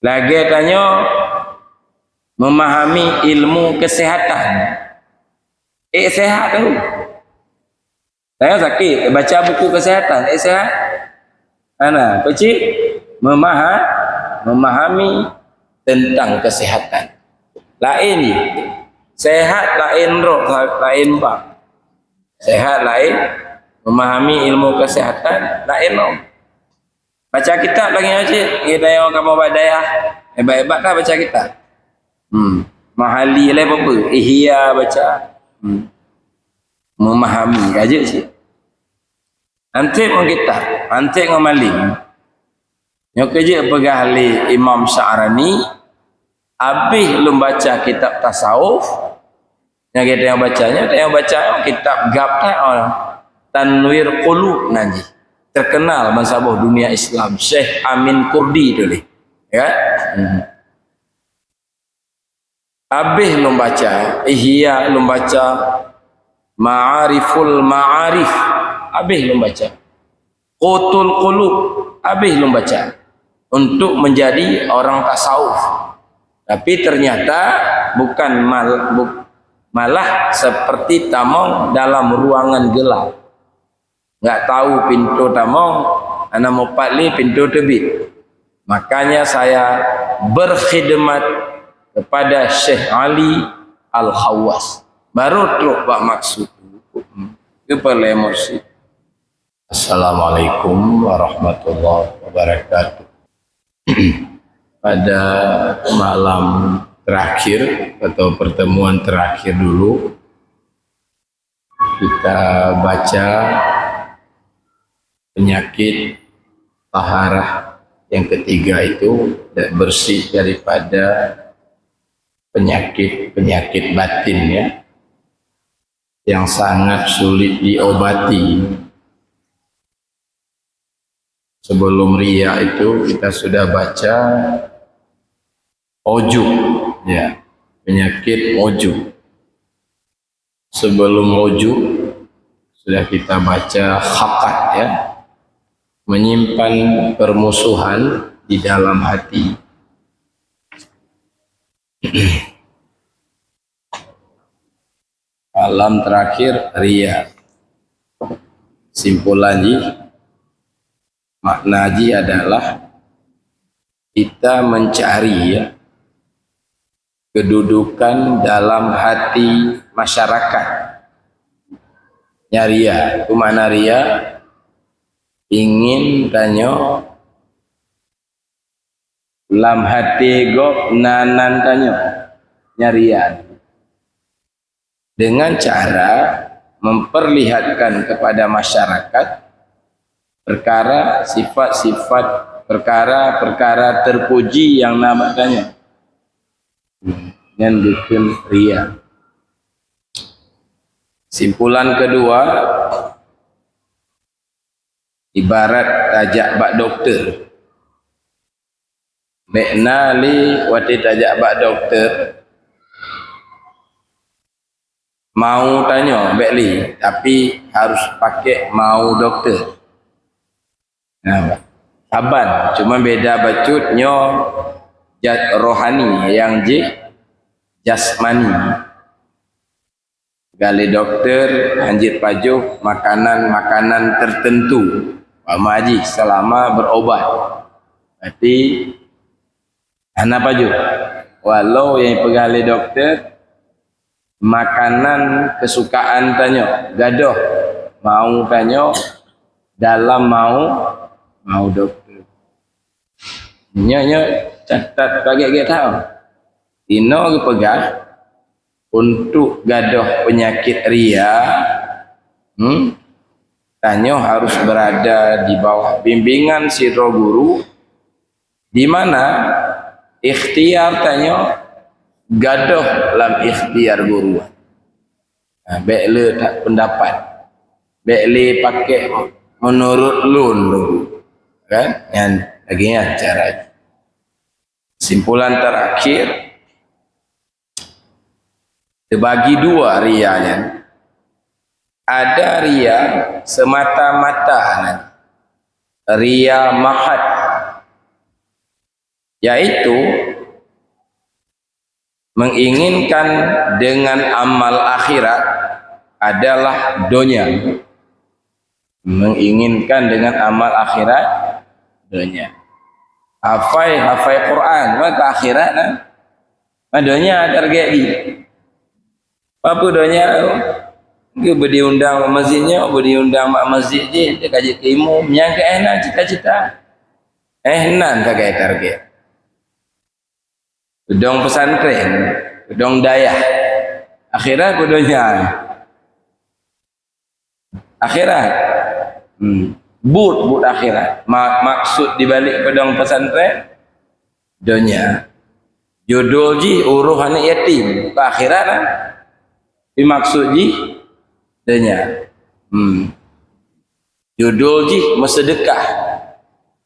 Lagi tanya memahami ilmu kesehatan. Sehat tu. Saya sakit, baca buku kesehatan, sehat. Ana, peci memahami tentang kesehatan. Lain ni. Sehat lain roh, lain bab. Sehat lain, memahami ilmu kesehatan lain roh. Baca kitab lagi aja. Kita yang kamu badai hebat-hebat dah baca kitab. Mahali lah apa? Ihya baca. Memahami aja sih. Nanti pun kitab, nanti ngamaling. Yang kerja pegah li Imam Sya'rani, habis lu baca kitab tasawuf, yang kita yang bacanya, kita yang baca kitab gap Tanwir Qulub nanti. Terkenal mazhabah dunia Islam, Syekh Amin Kurdi tu leh. Ya. Habis lu baca Ihya, lu baca Ma'ariful Ma'arif, habis lu baca Qutul Qulub, habis lu baca untuk menjadi orang tasawuf. Tapi ternyata bukan malah seperti tamong dalam ruangan gelap. Enggak tahu pintu tamong, ana mau patli pintu tebit. Makanya saya berkhidmat kepada Syekh Ali Al-Khawwas. Baru teruk pak maksud kepala emosi. Assalamualaikum warahmatullahi wabarakatuh. Pada malam terakhir atau pertemuan terakhir dulu kita baca penyakit taharah yang ketiga itu bersih daripada penyakit batin ya, yang sangat sulit diobati. Sebelum riya itu kita sudah baca ujub ya, penyakit ujub. Sebelum ujub sudah kita baca hakat ya, menyimpan permusuhan di dalam hati. Malam terakhir riya. Simpulan makna adalah kita mencari ya, kedudukan dalam hati masyarakat. Ria, itu mana ria? Ingin tanya dalam hati gok nanan tanya nyarian dengan cara memperlihatkan kepada masyarakat perkara sifat-sifat perkara-perkara terpuji yang namanya yang bikin ria. Simpulan kedua, ibarat tajak bak dokter. Mekna li wati tajak bak dokter. Mau tanya bekli, tapi harus pakai mau dokter. Nah, saban, cuma beda bacutnya rohani yang jasmani. Gali dokter anjir pajuk makanan-makanan tertentu maji selama berobat. Berarti ana pajuk walau yang pegali dokter makanan kesukaan tanya gadoh mau tanya dalam mau dokter nya catat bagi tahu ino pegah untuk gadoh penyakit ria tanya harus berada di bawah bimbingan si roh guru, di mana ikhtiar tanya gadoh dalam ikhtiar guru. Bekle tak pendapat, bekle pakai menurut lun kan, yang lagi cara. Simpulan terakhir terbagi dua rianya. Ada ria semata-mata, ria mahat. yaitu menginginkan dengan amal akhirat adalah dunia. Menginginkan dengan amal akhirat dunia. Hafai Quran maka akhirat dunia target di apa dunia dia berdiundang masjidnya berdiundang mak masjid je dia kaji ke imam yang ke enak cita-cita nan kagak target gedong pesantren gedong dayah akhirat dunia akhirat but akhirat maksud dibalik pedang pesantren dunia jodoh ji uruh anak yatim ke akhirat dimaksud ji dunia jodoh ji bersedekah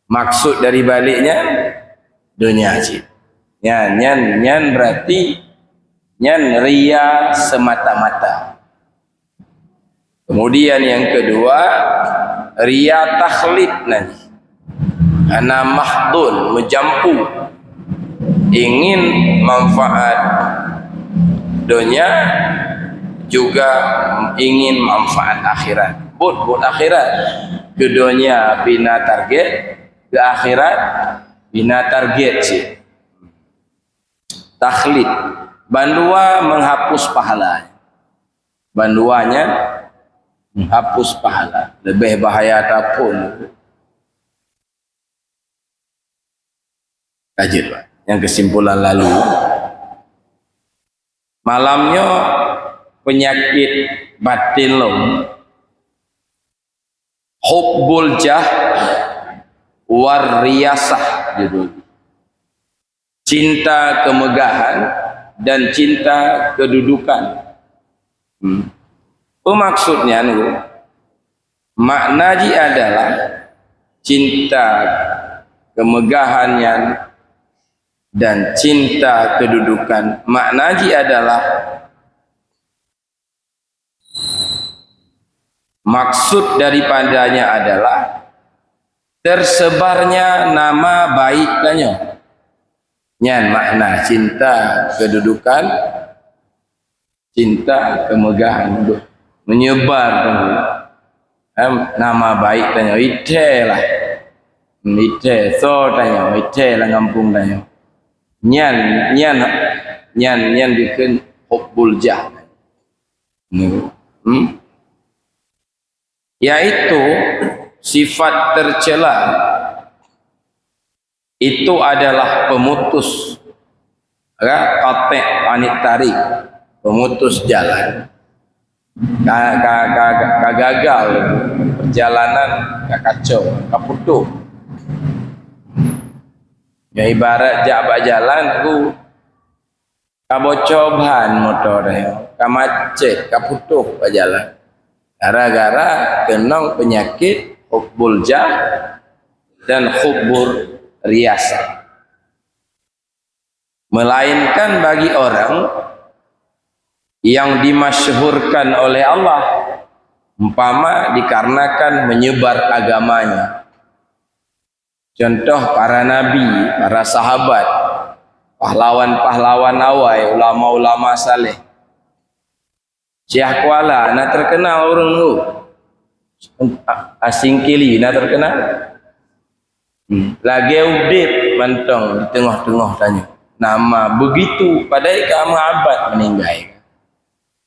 maksud dari baliknya dunia ji nyan berarti nyan ria semata-mata. Kemudian yang kedua ria takhlid nanti ana mahdun menjampu ingin manfaat dunia juga ingin manfaat akhirat but akhirat ke dunia bina target ke akhirat bina target sih takhlid bandua menghapus pahala banduanya menghapus pahala lebih bahaya apapun kajian Pak yang kesimpulan lalu malamnya penyakit batin lo hubbul jah warriyasah judul cinta kemegahan dan cinta kedudukan maksudnya maknaji adalah cinta kemegahannya dan cinta kedudukan maknaji adalah maksud daripadanya adalah tersebarnya nama baik tanya nyan makna cinta kedudukan cinta kemegahan menyebar nama baik tanya ite lah ite so tanya ite lah ngampung tanya nyan bikin hubbul jah yaitu sifat tercela itu adalah pemutus qatik anit tarik pemutus jalan gagal perjalanan kacau kaputuh ya ibarat jabak jalan ku kabocoban motornya kamacet kaputuh jalan gara-gara kenang penyakit hubbul jah dan hubbur riyasah melainkan bagi orang yang dimasyhurkan oleh Allah umpama dikarenakan menyebar agamanya contoh para nabi para sahabat pahlawan-pahlawan awal ulama-ulama saleh Syekh Kuala nak terkenal orang tu asing kili nak terkenal lagi udip mantong di tengah-tengah tanya nama begitu padahal kamu abad meninggal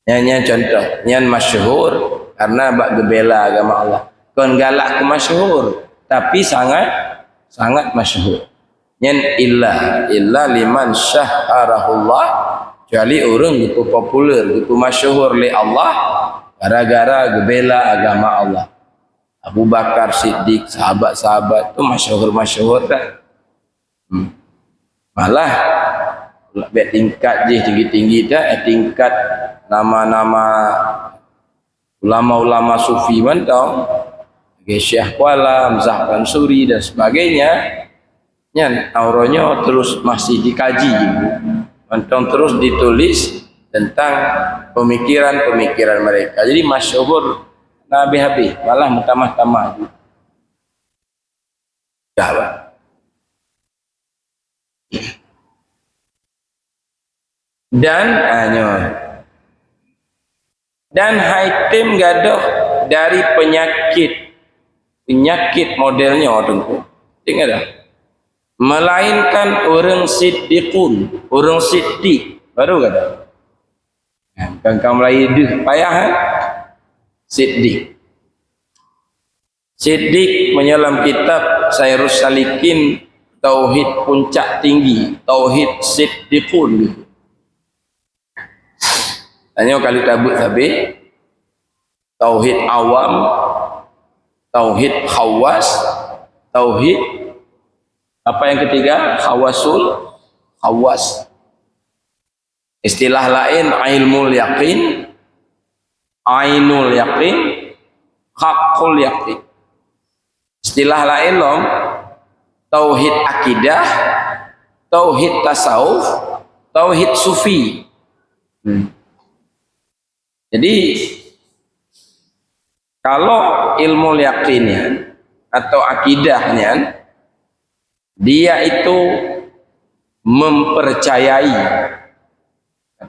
nyanyi contoh nyan masyhur karena bak gebela agama Allah kon galak ke masyhur tapi sangat masyhur nyan illa liman syaharahullah kecuali orang gitu populer gitu masyhur li Allah gara-gara gebela agama Allah Abu Bakar Siddiq sahabat-sahabat itu masyhur dah malah tingkat je tinggi-tinggi dah tingkat nama-nama ulama-ulama sufi mantau Syekh Kuala Mzah Mansuri dan sebagainya nyan auronya terus masih dikaji mantau terus ditulis tentang pemikiran-pemikiran mereka jadi masyhur nabi habis malah mutamah-tamah dah dan dan haitim gaduh dari penyakit modelnya tengku tengok dah, melainkan orang siddiqun, orang siddiq baru kata kan Melayu deh payah siddiq menyelam kitab Sairus Salikin tauhid puncak tinggi, tauhid siddiqun. Tanya kalau tabut tapi tauhid awam, tauhid khawas, tauhid apa yang ketiga? Khawas. Istilah lain ilmul yaqin, ainul yaqin, haqqul yaqin. Istilah lain loh, tauhid akidah, tauhid tasawuf, tauhid sufi. Jadi kalau ilmu yakinnya atau akidahnya, dia itu mempercayai,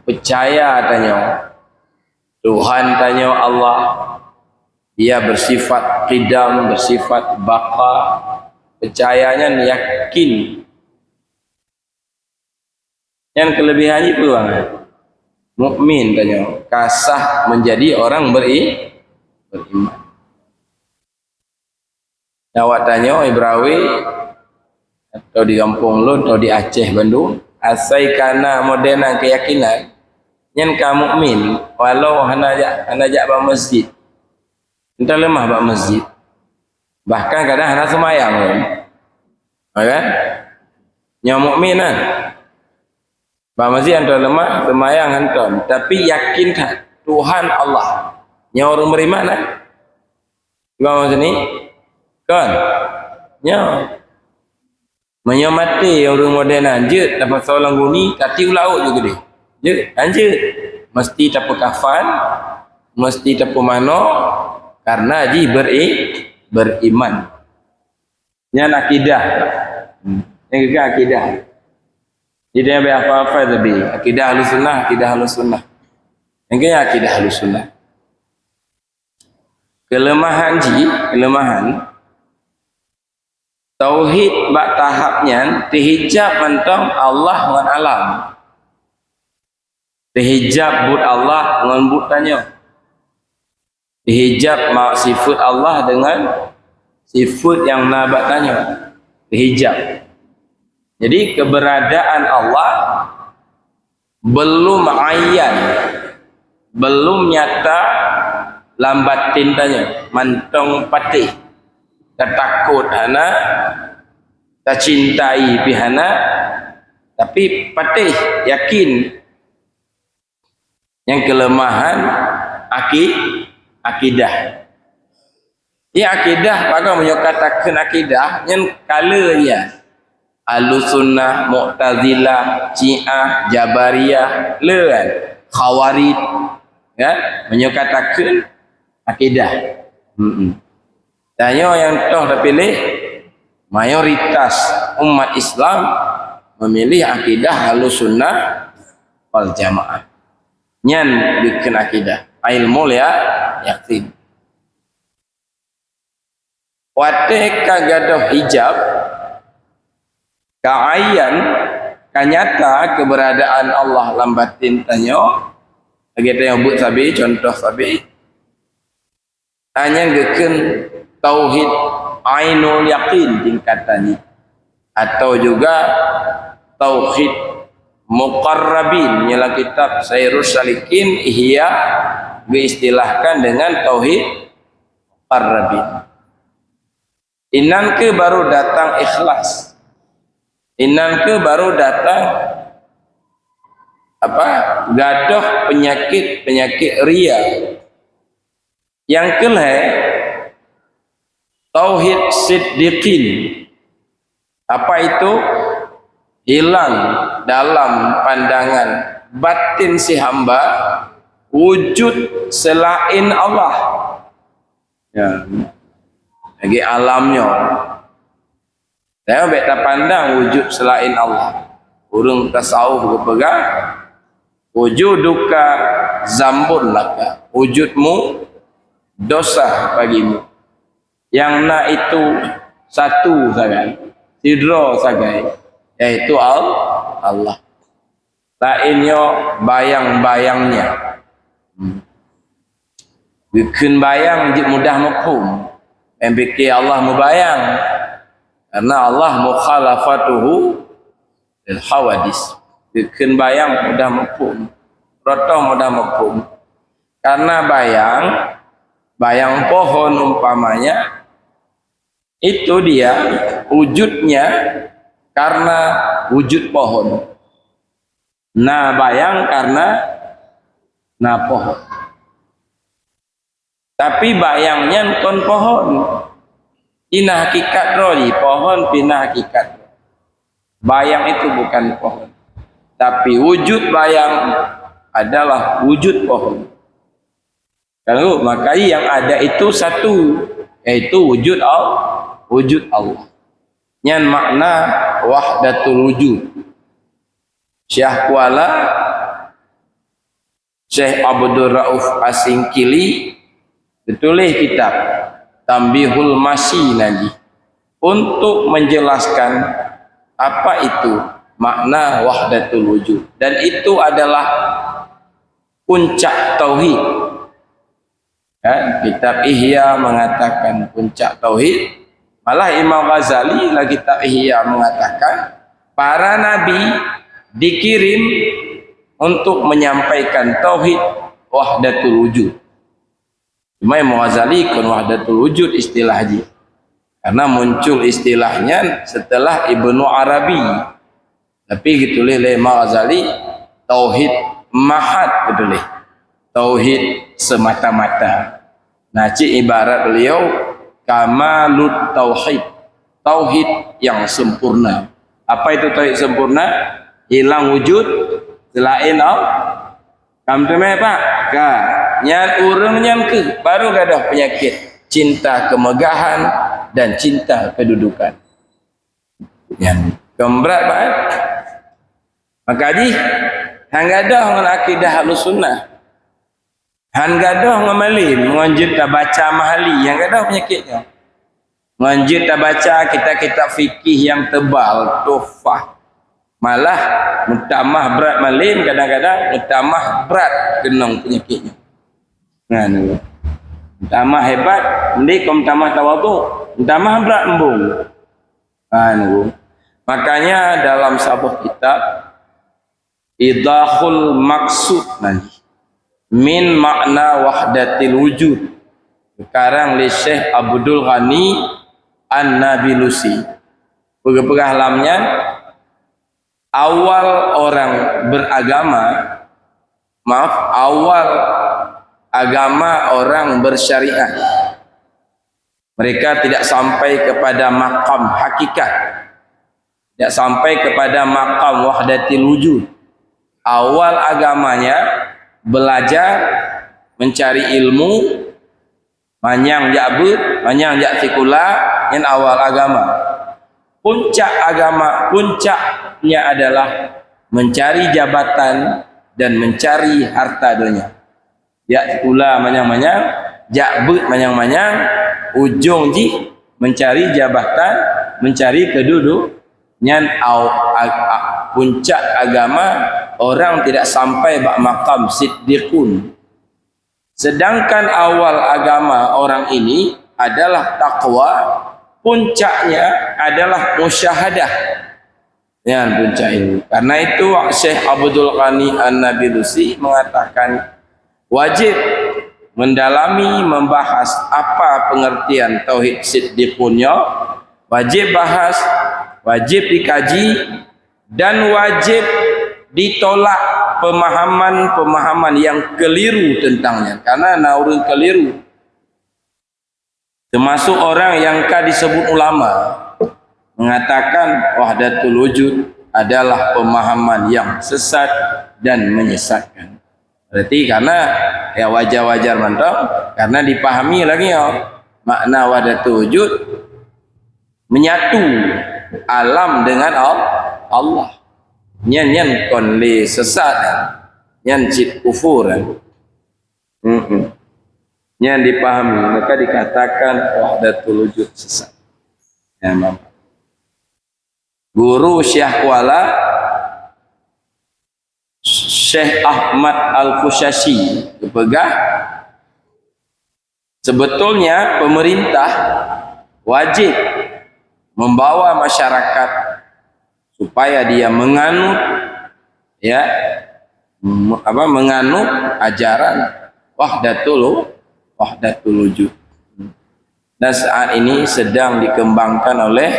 percaya tanya Tuhan, tanya Allah, dia bersifat qidam, bersifat baqa, percayanya yakin. Yang kelebihannya itu mukmin tanya kasah menjadi orang beriman. Awak tanya Ibrawi atau di kampung lu atau di Aceh Bandung, asai kana modena keyakinan nyen ka mukmin walau hanajak ba masjid. Entah lemah ba masjid. Bahkan kadang hana semayang kan? Nya mukmin kan? Ba masjid entah lemah semayang anton, tapi yakin tak Tuhan Allah. Nya orang beriman kan? Gua sini kan? Nya menyamati orang modern anjut dapat seorang guni kati laut juga dia. Je anjut mesti tapu kafan, mesti tapu mano karena ji beriman. Nya akidah. Yang ketiga akidah. Jadi dia apa-apa tapi akidah Ahlussunnah. Yang ketiga akidah Ahlussunnah. Kelemahan tauhid bak tahapnya dihijab mentong Allah dengan alam. Dihijab but Allah dengan butannya. Dihijab mak sifat Allah dengan sifat yang nabatannya. Dihijab. Jadi keberadaan Allah belum ayyan, belum nyata lambat tintanya, mantong patih. Takut hana, tak cintai pihana, tapi patih yakin. Yang kelemahan akidah. Ini akidah, maka menyokatakan akidah yang kala dia Ahlussunnah, Mu'tazilah, Syiah, Jabariyah, kan? Khawarij, ya, menyokatakan akidah. Tanya yang toh terpilih mayoritas umat Islam memilih akidah Ahlussunnah wal Jamaah. Nyan bikin akidah ilmu yakin. Wate kagadoh hijab kaayan kanyata keberadaan Allah lambatin tanyo kita yang buat sabi contoh sabi hanya geken tauhid ainul yakin tingkatannya atau juga tauhid muqarrabin ialah kitab Sairus Salikin ihya diistilahkan dengan tauhid muqarrabin. Inan ke baru datang ikhlas, inan ke baru datang gadoh penyakit ria. Yang kelih tauhid siddiqin. Apa itu? Hilang dalam pandangan batin si hamba wujud selain Allah. Ya. Lagi alamnya. Saya beta pandang wujud selain Allah. Urang tasawuf berpegang wujuduka zambun laka, wujudmu dosa bagimu. Yang nak itu satu saja, sidro saja, yaitu Allah. Lainnya bayang-bayangnya. Bikin bayang je mudah mafhum. MBK Allah mubayang. Karena Allah mukhalafatuhu lil hawadis. Bikin bayang mudah mafhum. Roto mudah mafhum. Karena bayang pohon umpamanya, itu dia wujudnya karena wujud pohon. Nah bayang karena nah pohon. Tapi bayangnya kon pohon. Ina hakikat roli pohon pina hakikat. Bayang itu bukan pohon. Tapi wujud bayang adalah wujud pohon. Kalau makanya yang ada itu satu, yaitu wujud Allah. Yang makna wahdatul wujud. Syekh Kuala Syekh Abdul Rauf Asingkili ditulis kitab Tambihul Masyi untuk menjelaskan apa itu makna wahdatul wujud, dan itu adalah puncak tauhid. Kitab Ihya mengatakan puncak tauhid. Malah Imam Ghazali lagi kitab Ihya mengatakan para nabi dikirim untuk menyampaikan tauhid wahdatul wujud. Cuma Imam Ghazali kan wahdatul wujud istilah haji. Karena muncul istilahnya setelah Ibnu Arabi. Tapi gitu oleh Imam Ghazali tauhid mahad betul. Tauhid semata-mata. Nah, ibarat beliau kamalut tauhid. Tauhid yang sempurna. Apa itu tauhid sempurna? Hilang wujud selain Allah. Kamu temui Pak? Nyan urang nyan ke baru gadah penyakit cinta kemegahan dan cinta kedudukan. Yang kemberat Pak. Maka di hanggadah dengan akidah Ahlussunnah. Hanggadah ngamalim nganjut tak baca mahali yang gadah penyakitnya. Nganjut tak baca kitab-kitab fikih yang tebal, tuhfah. Malah mutamah berat malim, kadang-kadang mutamah berat genong penyakitnya. Nah, mutamah hebat, ini kau mutamah tawadhu, mutamah berat embung. Makanya dalam sebuah kitab Idahul Maksud min makna wahdatil wujud, sekarang li Syekh Abdul Ghani An-Nabilusi. Pegah lamnya awal orang beragama, awal agama orang bersyariat, mereka tidak sampai kepada makam hakikat, tidak sampai kepada makam wahdatil wujud. Awal agamanya belajar, mencari ilmu, manyang ja'bud, manyang ja'tikula, yang awal agama. Puncak agama, puncaknya adalah mencari jabatan dan mencari harta dunia. Ja'tikula manyang-manyang, ja'bud manyang-manyang, ujung ji mencari jabatan, mencari kedudukan. Puncak agama orang tidak sampai bak makam siddiqun. Sedangkan awal agama orang ini adalah takwa, puncaknya adalah musyahadah. Yang puncak ini. Karena itu Syekh Abdul Ghani An-Nabilusi mengatakan wajib mendalami, membahas apa pengertian tauhid siddiqunnya, wajib bahas, wajib dikaji, dan wajib ditolak pemahaman-pemahaman yang keliru tentangnya. Karena naurun keliru, termasuk orang yang disebut ulama mengatakan wahdatul wujud adalah pemahaman yang sesat dan menyesatkan. Berarti karena ya wajar-wajar mantap, karena dipahami lagi makna wahdatul wujud menyatu alam dengan Allah. Nyen kon le sesat. Yang cip kufur kan. Yang dipahami maka dikatakan wahdatul wujud sesat. Ya, guru Syekh Kuala Syekh Ahmad Al-Qushayri berpegang sebetulnya pemerintah wajib membawa masyarakat supaya dia menganut menganut ajaran wahdatul wujud. Dan saat ini sedang dikembangkan oleh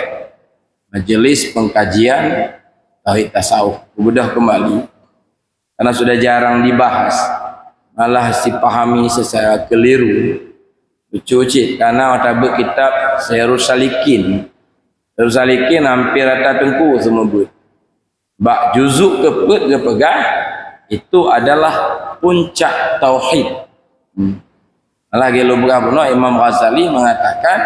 Majelis Pengkajian Tauhid Tasawuf. Bedah kembali karena sudah jarang dibahas, malah dipahami secara keliru. Cuci karena tabuk kitab Syairus Salikin. Syairus Salikin hampir rata tengku semua buat. Bak juzuk keput ke pegang itu adalah puncak tauhid. Lagi lubang pun Imam Ghazali mengatakan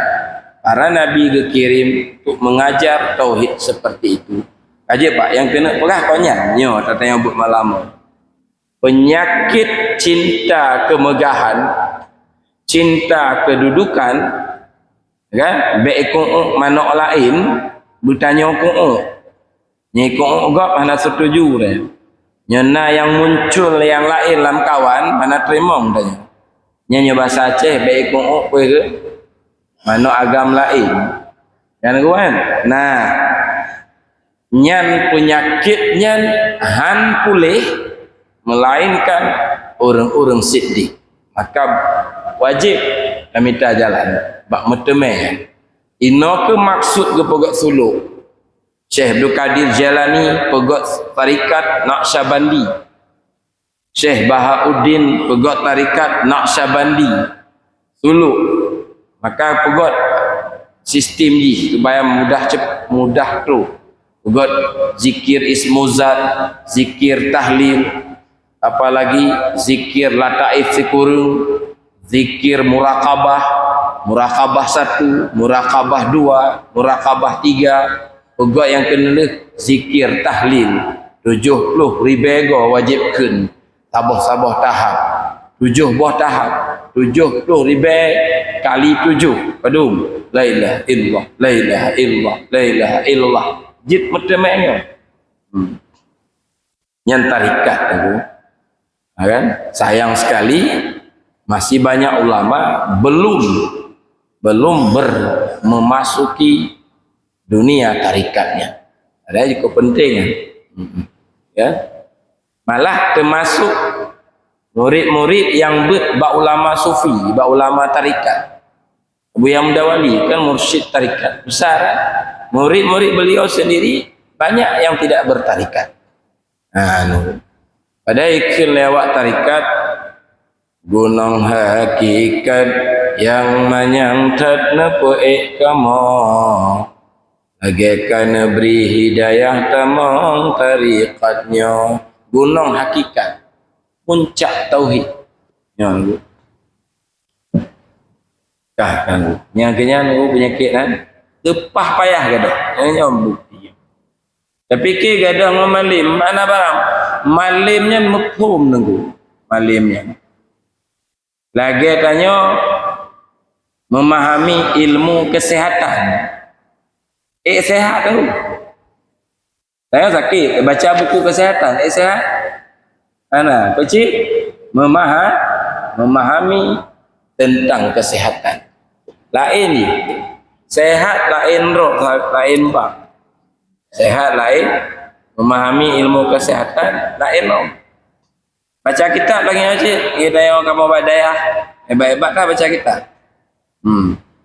para nabi dikirim untuk mengajar tauhid seperti itu. Aja Pak yang kena perah konya nyo tatanya buat malam. Penyakit cinta kemegahan, cinta kedudukan, kan? Beikung manok lain bertanya kung. Nyai kung gak mana setuju deh. Nyana yang muncul yang lain dalam kawan mana terima tanya. Nyanyi bahasa Aceh baik kong ke mana agam lain kan kawan. Nah nyan penyakitnya han pulih melainkan orang-orang siddiq, maka wajib kami minta jalan bak meteme ino ke maksud ke pegot suluk Syekh Abdul Qadir Jalani pegot tarikat Naqsyabandi, Syekh Bahauddin pegot tarikat Naqsyabandi suluk, maka pegot sistem ni supaya mudah tu pegot zikir ismuzat, zikir tahlil, apalagi zikir lataif sikurung, zikir muraqabah 1, muraqabah 2, muraqabah 3, pegot yang kena zikir tahlil 70 ribego wajibkan sabah tahap 7 buah tahap 70 ribe kali 7 padum la ilaha illallah la ilaha illallah la ilaha illallah jid metemenya yang tarikat itu kan sayang sekali masih banyak ulama belum memasuki dunia tarikatnya. Ada juga penting ya. Malah termasuk murid-murid yang bak ulama sufi, bak ulama tarikat. Abu Yamda Wali kan mursyid tarikat besar. Murid-murid beliau sendiri banyak yang tidak bertarikat. Pada ikil lewat tarikat gunung hakikat yang menyangtat nepoek kamu agakkan beri hidayah tamang tarikatnya. Gunung hakikat puncak tauhid yang kan yang kenya nunggu penyakit kan tepah payah gadah yang bukti tapi ke gadah ngamalim mana barang malimnya mafhum nunggu malimnya lagi tanya memahami ilmu kesehatan sehat tu saya sakit baca buku kesehatan sehat ana kecil memahami tentang kesehatan lain ni sehat lain roh lain bab sehat lain memahami ilmu kesehatan lain roh baca kitab lagi aja kita yang kamu badayah hebat-hebat dah baca kitab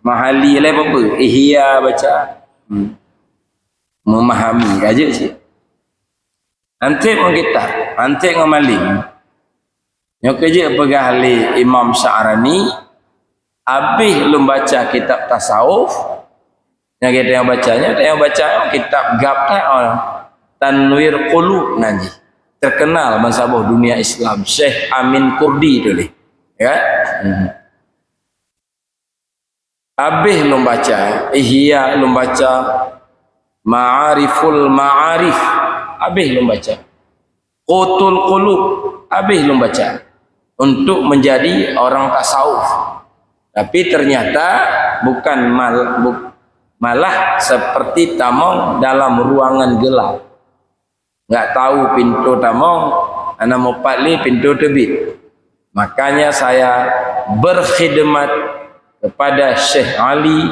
mahali lah apa ihya baca memahami aja sih nanti kita nanti ngamaling yang kerja pegah li Imam Sya'rani habis belum baca kitab tasawuf yang kita yang bacanya ada yang baca kitab gap Tanwir Qulub nanti terkenal mazhabah dunia Islam Syekh Amin Kurdi tu ya habis belum baca ihya belum baca Ma'ariful Ma'arif habis belum baca Qutul Qulub habis lu baca untuk menjadi orang tasawuf. Tapi ternyata bukan malah seperti tamong dalam ruangan gelap. Enggak tahu pintu tamong, ana mau patli pintu tebit. Makanya saya berkhidmat kepada Syekh Ali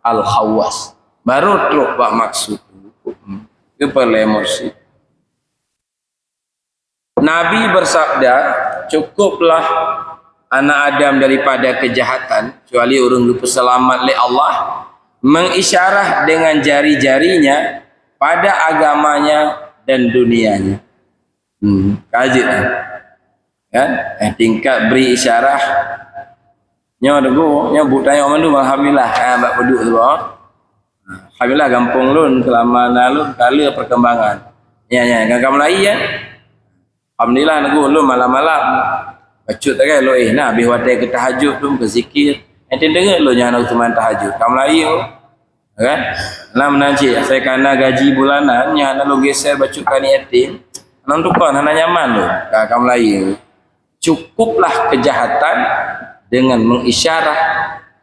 Al-Khawas. Baru teruk pak maksud. Kepala emosi. Nabi bersabda, cukuplah anak Adam daripada kejahatan, kecuali orang lupa selamat oleh Allah, mengisyarah dengan jari-jarinya pada agamanya dan dunianya. Kaji kan? Tingkat beri isyarah. Nyo dulu, nyo bu tanya orang dulu, alhamdulillah, mbak peduk tu. Alhamdulillah gampang lun, kelamaan lun, kala perkembangan. Ya, kamu lagi ya. Alhamdulillah nunggu lu malam-malam. Bacut tak kan lu nah habis wadai ke tahajud tu ke zikir. Ente dengar lu jangan teman tahajud. Kamu lagi kan? Lah menaji saya kena gaji bulanan nya lu geser bacut kali yatim. Nang tukar hana nyaman lu. Kamu lagi. Cukuplah kejahatan dengan mengisyarah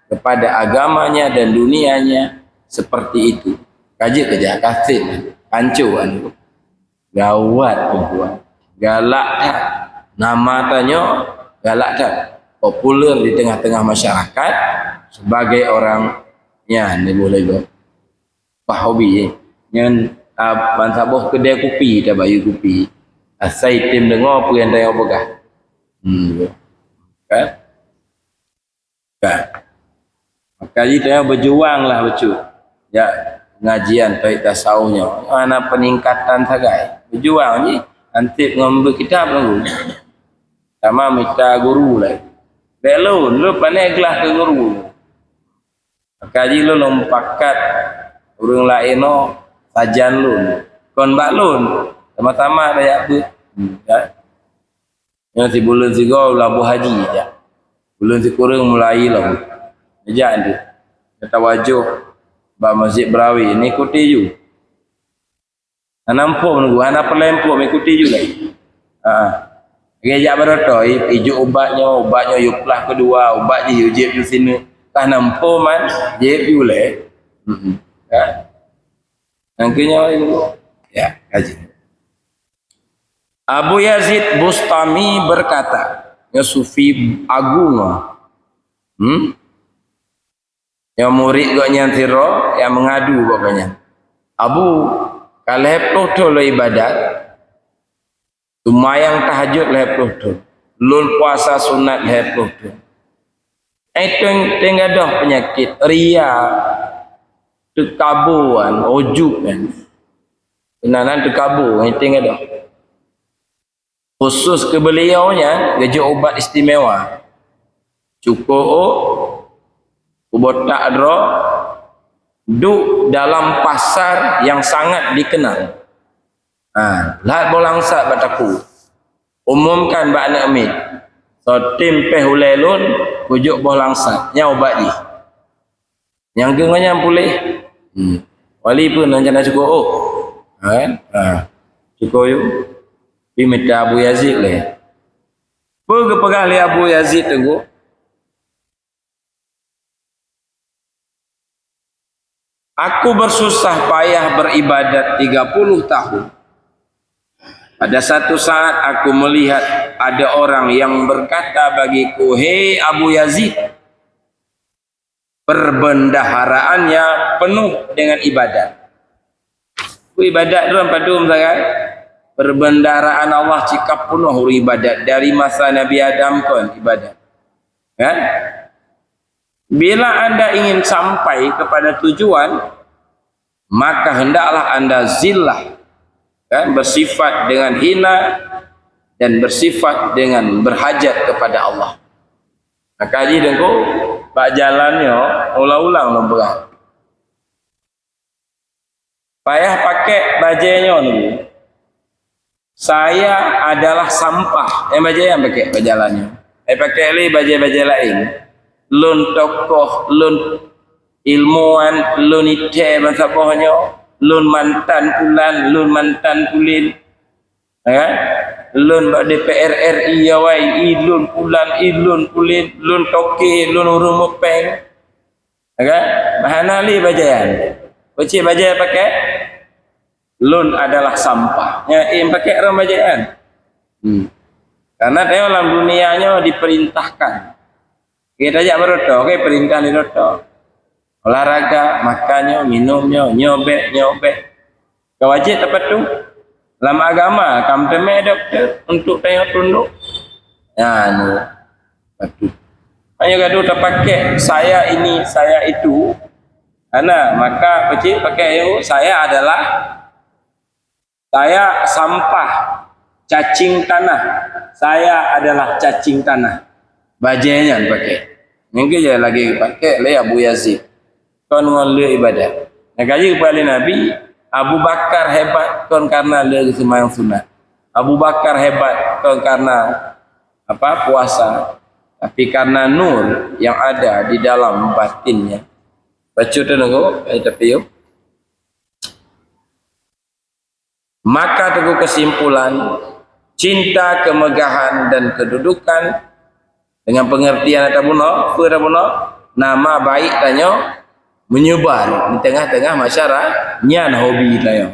kepada agamanya dan dunianya seperti itu. Kaji kejahatan kafir. Hancur gawat perempuan. Galak tak? Nama tanya galak tak? Popular di tengah-tengah masyarakat sebagai orang yang ni boleh go. Hobi yang bansaboh kedai kopi tak bayu kopi. Asai tim dengar apa yang dia begah. Kan? Kan? Maka dia berjuanglah betul. Ya pengajian baik tasawufnya. Mana peningkatan sagai. Berjuang ni nanti ngambil kitab dulu. Sama minta guru lah. Belum, lu pandai gelah ke guru. Kaji lu lompakat orang lain no sajan lu. Kon bak lu sama-sama ada yak tu. Yang si bulan si gau labu haji je. Bulan si kurang mulai lah. Ejak dia. Kata wajuh bak Masjid Berawi ni ikuti ju. Nampak menunggu, anak pelempuk mengikuti juga. Gejak beroto, ijuk obatnya yuklah kedua, obat je ujib di sini. Kah nampak man, jib boleh. Kan? Angkanya itu, ya kaji. Abu Yazid Bustami berkata, ya sufi agung. Yang murid gaknya tiro, yang mengadu pokoknya. Abu kalau tu lo ibadat, tumayang tahajud leploh tu, lul puasa sunat leploh tu. Itu tengah dah penyakit ria, tekabuan, ujub kan, kenanan tekabu, ini tengah dah. Khusus ke beliaunya, gajah obat istimewa, cukup, ubotak dro. Duk dalam pasar yang sangat dikenal. Lahat bolangsa bataku. Umumkan bak nak ambil. So tim peh hulelun pujuk bolangsa. Nya ubat ni. Yang genganya pulih. Wali pun nak cukup. Kan? Cukup yuk. Pi minta Abu Yazid le. Apa pegang le Abu Yazid tu? Aku bersusah payah beribadat 30 tahun. Pada satu saat aku melihat ada orang yang berkata bagiku, "Hei Abu Yazid, perbendaharaannya penuh dengan ibadat." Ibadat dalam padum sangat. Perbendaharaan Allah cikap penuh ibadat dari masa Nabi Adam pun ibadat. Kan? Bila anda ingin sampai kepada tujuan, maka hendaklah anda zillah, kan, bersifat dengan hina dan bersifat dengan berhajat kepada Allah. Maka dia dengku, pak jalannya ulang-ulang berat. Payah pakai bajanya ni. Saya adalah sampah. Baja yang pakai bajalannya. Pakai lagi baja-baja lain. Lun tokoh, lun ilmuwan, lun ite mansabahnya, lun mantan pulan, lun mantan pulin. Kan? lun ba DPR RI awai lun pulan lun pulin lun toke lun urung mepeng kan bahana li bajayan kecil bajayan pakai lun adalah sampah ya pakai orang bajayan karena dalam dunianya diperintahkan kita ajak beroto perintah di roto olahraga makannya minumnya nyobek kewajib tepat tu dalam agama kampeme dokter untuk tengok tunduk ya nu patu hanya gaduh terpakai saya ini saya itu ana maka kecil pakai itu saya adalah saya sampah cacing tanah saya adalah cacing tanah bajanya pakai mungkin je lagi pakai le Abu Yazid kon ngol ibadah nak kaji kepada Nabi Abu Bakar hebat kon karena le sembahyang sunat. Abu Bakar hebat kon karena apa puasa. Tapi karena nur yang ada di dalam batinnya. Baca tu nunggu tapi yuk. Maka teguh kesimpulan cinta, kemegahan dan kedudukan dengan pengertian atau buno, nama baik tanya menyebar di tengah-tengah masyarakat nyan hobi tanya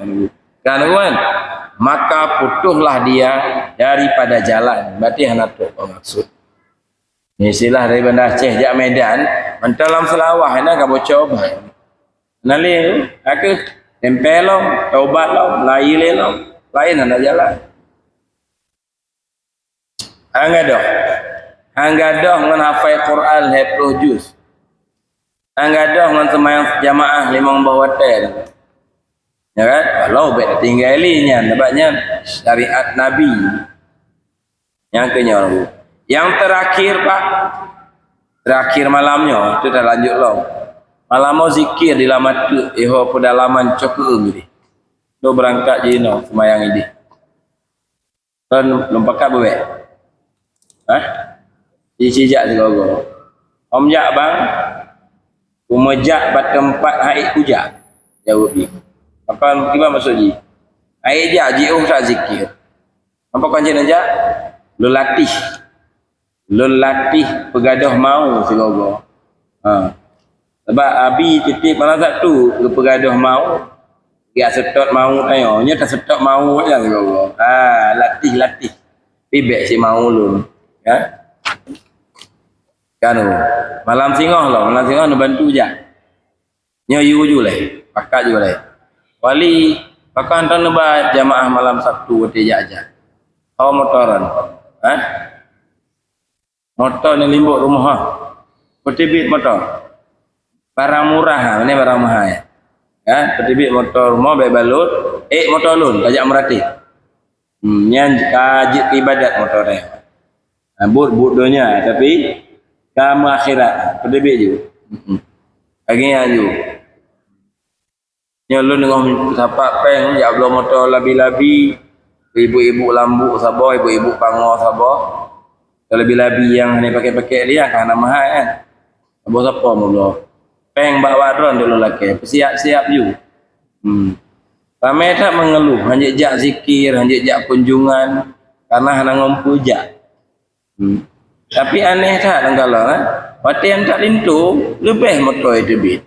kan maka putuhlah dia daripada jalan berarti hana tu maksud ni istilah dari Banda Aceh jak Medan dalam selawah hana ka coba nali aku tempel lo taubat lo lain hana jalan anggadoh ngan hafal Quran 20 juz anggadoh ngan sembahyang jamaah 5 bawah hotel ya kan kalau bet tinggalinya nampaknya syariat Nabi yang kenyor yang terakhir Pak terakhir malamnya itu dah lanjut lo malam zikir di lamat tu iho pedalaman cokeum ni do berangkat jino sembahyang ini kan lompakat bebek sijak segogo om jak bang umejak bertempat haid kujak jawab dia apa gimana maksud ji haid jak jiuh tak zikir apa kunci aja lu latih pegadah mau segogo sebab abi titip mana satu lu pegadah mau dia setot mau ayo nya tak setot mau aja segogo latih pibek si mau lu ya kan malam singoh lo malam singoh nu bantu je nyo yu ju le pakat ju le wali pakan tan ba jamaah malam Sabtu wote aja au motoran motor ni limbuk rumah petibit motor barang murah ni barang mahal ya petibit motor rumah baik balut motor lun tajak merati nyan kajit ibadat motornya but donya tapi kamu akhirat pedebik je akhirnya je nyolong dengan sapak peng ya belum motor labi-labi ibu-ibu lambuk sabar ibu-ibu pangor sabar labi-labi yang ni pakai-pakai dia kan mahal kan sabar siapa mula peng bawa drone dulu laki siap-siap je ramai tak mengeluh hanya jak zikir hanya jak kunjungan karena hanya ngompu jak tapi aneh tak kalau waktu yang tak lintu lebih motor itu bit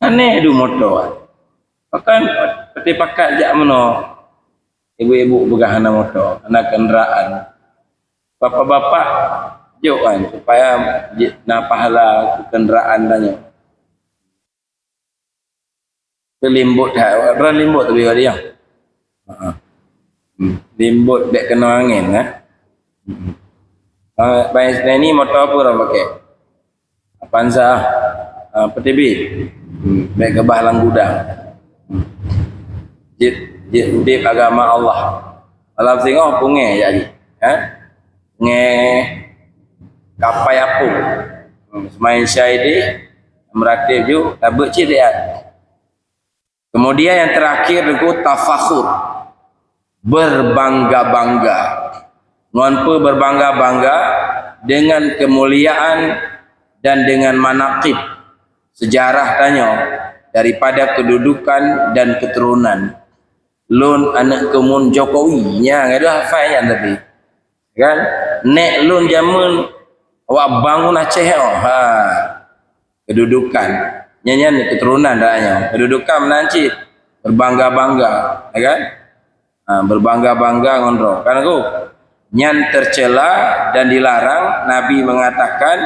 aneh du motor bahkan seperti pakat jak mana ibu-ibu bergahana motor anak kenderaan bapak-bapak jauh kan supaya nak pahala kenderaan tanya kelimbut ran limbut tapi dia limbut dek kena angin baik ni motor apa orang pakai Avanza PTB baik ke bahlang gudang jid agama Allah alam singoh punge jadi nge kapai apung semain syaidi merakib ju tabuk ciriat kemudian yang terakhir itu tafakhur berbangga-bangga ngonpe berbangga-bangga dengan kemuliaan dan dengan manaqib sejarah tanya daripada kedudukan dan keturunan lun anak kemun Jokowi nya ada hafalnya tapi kan nek lun zaman awak bangun Aceh ha kedudukan nyanyian keturunan daknya kedudukan menancit berbangga-bangga ya kan berbangga-bangga ngondro kan aku nyan tercela dan dilarang. Nabi mengatakan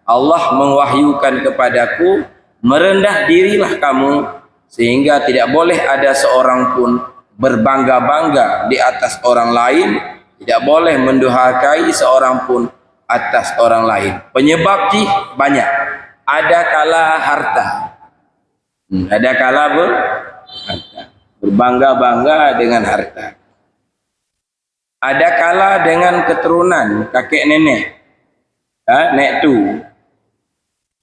Allah mewahyukan kepadaku merendah dirilah kamu sehingga tidak boleh ada seorang pun berbangga-bangga di atas orang lain, tidak boleh menduhakai seorang pun atas orang lain. Penyebab sih banyak. Ada kala harta, ada kala harta, berbangga-bangga dengan harta. Ada kala dengan keturunan kakek nenek, nek tu,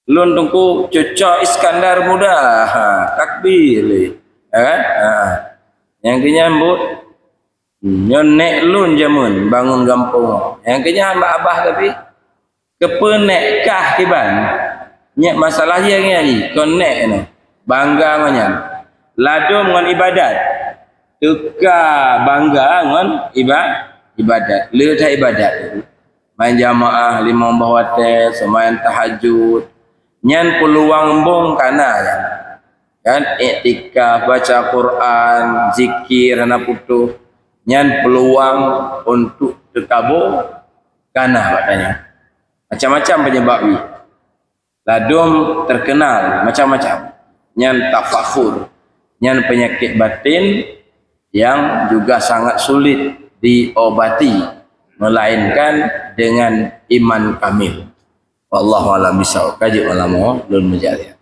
lun tungku cucok Iskandar muda, takbir, yang kenyambut, nek lun jamun bangun kampung, yang kenyambut abah tapi kepenek kah tiban. Nyak masalah yang ni konek ni bangga ngan ladum ngan ibadat teka bangga ngan ibadat le dah ibadat main jamaah lima bahwate semayan tahajud nyan peluang embong kana kan iktikaf baca Quran zikir ana putuh nyan peluang untuk tekabo kana katanya macam-macam penyebab ni ladum terkenal macam-macam nyan tafakhur nyan penyakit batin yang juga sangat sulit diobati melainkan dengan iman kamil wallahu alam bisawab kaji ulama lun majaliah